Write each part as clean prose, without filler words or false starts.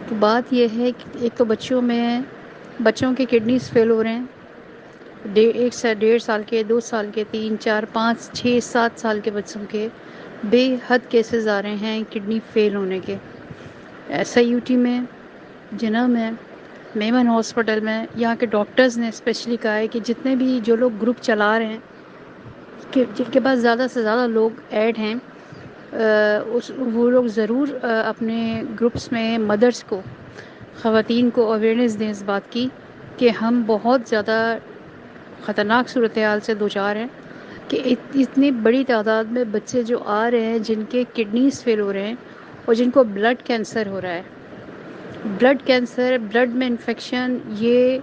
تو بات یہ ہے کہ ایک تو بچوں کے کڈنیز فیل ہو رہے ہیں، 1 سے 1.5 سال کے، 2 سال کے، 3 4 5 6 7 سال کے بچوں کے بے حد کیسز آ رہے ہیں کڈنی فیل ہونے کے۔ ایس آئی یو ٹی میں، جناح میں، میمن ہاسپٹل میں یہاں کے ڈاکٹرز نے اسپیشلی کہا ہے کہ جتنے بھی جو لوگ گروپ چلا رہے ہیں کہ جن کے پاس زیادہ سے زیادہ لوگ ایڈ ہیں، وہ لوگ ضرور اپنے گروپس میں مدرس کو، خواتین کو اویئرنیس دیں اس بات کی کہ ہم بہت زیادہ خطرناک صورتحال سے دوچار ہیں کہ اتنی بڑی تعداد میں بچے جو آ رہے ہیں جن کے کڈنیز فیل ہو رہے ہیں اور جن کو بلڈ کینسر ہو رہا ہے۔ بلڈ کینسر، بلڈ میں انفیکشن، یہ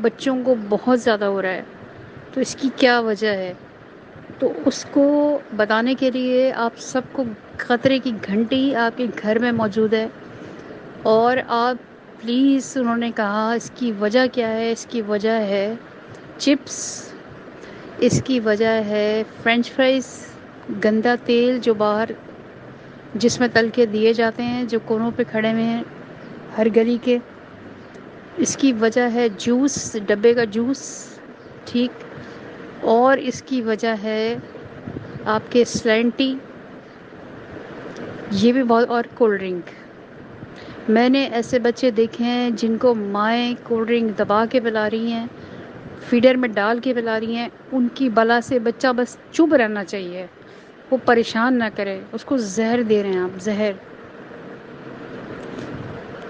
بچوں کو بہت زیادہ ہو رہا ہے۔ تو اس کی کیا وجہ ہے؟ تو اس کو بتانے کے لیے آپ سب کو خطرے کی گھنٹی آپ کے گھر میں موجود ہے، اور آپ پلیز، انہوں نے کہا اس کی وجہ کیا ہے؟ اس کی وجہ ہے چپس، اس کی وجہ ہے فرینچ فرائز، گندا تیل جو باہر جس میں تل کے دیے جاتے ہیں، جو کونوں پہ کھڑے ہوئے ہیں ہر گلی کے۔ اس کی وجہ ہے جوس، ڈبے کا جوس، ٹھیک، اور اس کی وجہ ہے آپ کے سلینٹی، یہ بھی بہت، اور کولڈ ڈرنک۔ میں نے ایسے بچے دیکھے ہیں جن کو مائیں کولڈ ڈرنک دبا کے پلا رہی ہیں، فیڈر میں ڈال کے پلا رہی ہیں، ان کی بلا سے بچہ بس چپ رہنا چاہیے، وہ پریشان نہ کرے، اس کو زہر دے رہے ہیں آپ، زہر،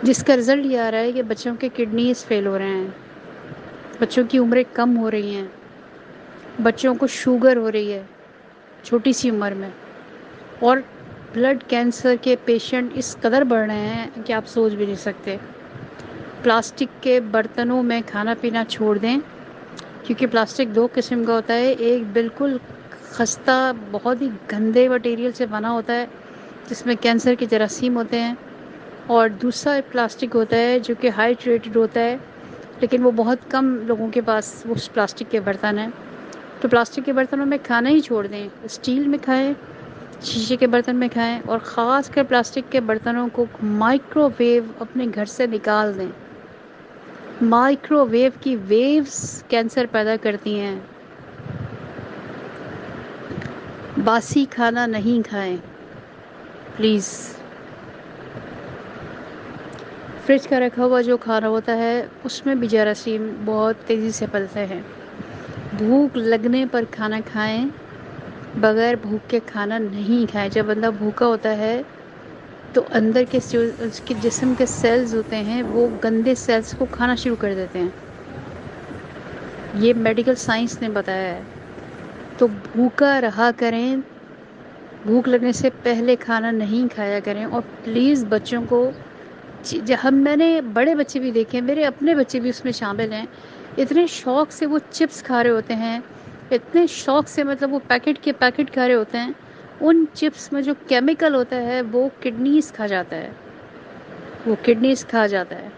جس کا رزلٹ یہ آ رہا ہے کہ بچوں کے کڈنیز فیل ہو رہے ہیں، بچوں کی عمریں کم ہو رہی ہیں، بچوں کو شوگر ہو رہی ہے چھوٹی سی عمر میں، اور بلڈ کینسر کے پیشنٹ اس قدر بڑھ رہے ہیں کہ آپ سوچ بھی نہیں سکتے۔ پلاسٹک کے برتنوں میں کھانا پینا چھوڑ دیں، کیونکہ پلاسٹک 2 قسم کا ہوتا ہے، ایک بالکل خستہ بہت ہی گندے مٹیریل سے بنا ہوتا ہے جس میں کینسر کے جراثیم ہوتے ہیں، اور دوسرا پلاسٹک ہوتا ہے جو کہ ہائیڈریٹڈ ہوتا ہے، لیکن وہ بہت کم لوگوں کے پاس وہ پلاسٹک کے برتن ہیں۔ تو پلاسٹک کے برتنوں میں کھانا ہی چھوڑ دیں، اسٹیل میں کھائیں، شیشے کے برتن میں کھائیں، اور خاص کر پلاسٹک کے برتنوں کو مائکرو ویو اپنے گھر سے نکال دیں۔ مائکرو ویو کی ویوز کینسر پیدا کرتی ہیں۔ باسی کھانا نہیں کھائیں پلیز۔ فریج کا رکھا ہوا جو کھانا ہوتا ہے اس میں بھی جراثیم بہت تیزی سے پلتے ہیں۔ بھوک لگنے پر کھانا کھائیں، بغیر بھوک کے کھانا نہیں کھائیں۔ جب بندہ بھوکا ہوتا ہے تو اندر کے اس کے جسم کے سیلز ہوتے ہیں وہ گندے سیلز کو کھانا شروع کر دیتے ہیں، یہ میڈیکل سائنس نے بتایا ہے۔ تو بھوکا رہا کریں، بھوک لگنے سے پہلے کھانا نہیں کھایا کریں، اور پلیز بچوں کو، میں نے بڑے بچے بھی دیکھے، میرے اپنے بچے بھی اس میں شامل ہیں، اتنے شوق سے وہ چپس کھا رہے ہوتے ہیں، اتنے شوق سے، مطلب وہ پیکٹ کے پیکٹ کھا رہے ہوتے ہیں، ان چپس میں جو کیمیکل ہوتا ہے وہ کڈنیز کھا جاتا ہے، وہ کڈنیز کھا جاتا ہے۔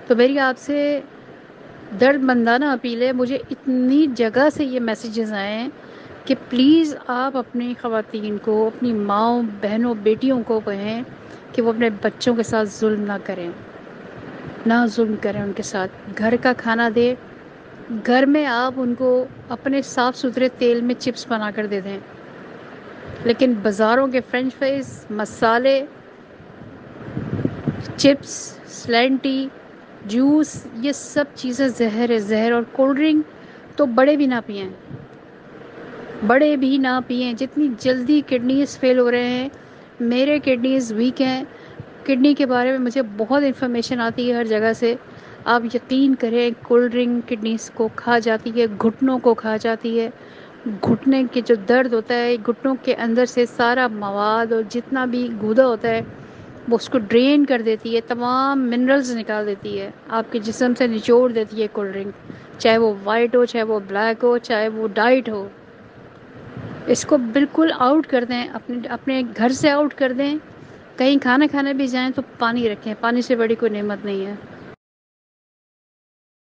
تو میری آپ سے درد مندانہ اپیل ہے، مجھے اتنی جگہ سے یہ میسیجز آئے ہیں کہ پلیز آپ اپنی خواتین کو، اپنی ماؤں، بہنوں، بیٹیوں کو کہیں کہ وہ اپنے بچوں کے ساتھ ظلم نہ کریں، نہ ظلم کریں ان کے ساتھ، گھر کا کھانا دے، گھر میں آپ ان کو اپنے صاف ستھرے تیل میں چپس بنا کر دے دیں، لیکن بازاروں کے فرینچ فرائز، مسالے، چپس، سلینٹی، جوس، یہ سب چیزیں زہر ہے، زہر۔ اور کولڈ ڈرنک تو بڑے بھی نہ پئیں، بڑے بھی نہ پئیں، جتنی جلدی کڈنیز فیل ہو رہے ہیں۔ میرے کڈنیز ویک ہیں، کڈنی کے بارے میں مجھے بہت انفارمیشن آتی ہے ہر جگہ سے، آپ یقین کریں کولڈ ڈرنک کڈنیز کو کھا جاتی ہے، گھٹنوں کو کھا جاتی ہے، گھٹنے کے جو درد ہوتا ہے، گھٹنوں کے اندر سے سارا مواد اور جتنا بھی گودا ہوتا ہے وہ اس کو ڈرین کر دیتی ہے، تمام منرلز نکال دیتی ہے، آپ کے جسم سے نچوڑ دیتی ہے کولڈ ڈرنک، چاہے وہ وائٹ ہو، چاہے وہ بلیک ہو، چاہے وہ ڈائٹ ہو۔ اس کو بالکل آؤٹ کر دیں، اپنے گھر سے آؤٹ کر دیں، کہیں کھانا کھانے بھی جائیں تو پانی رکھیں، پانی سے بڑی کوئی نعمت نہیں ہے۔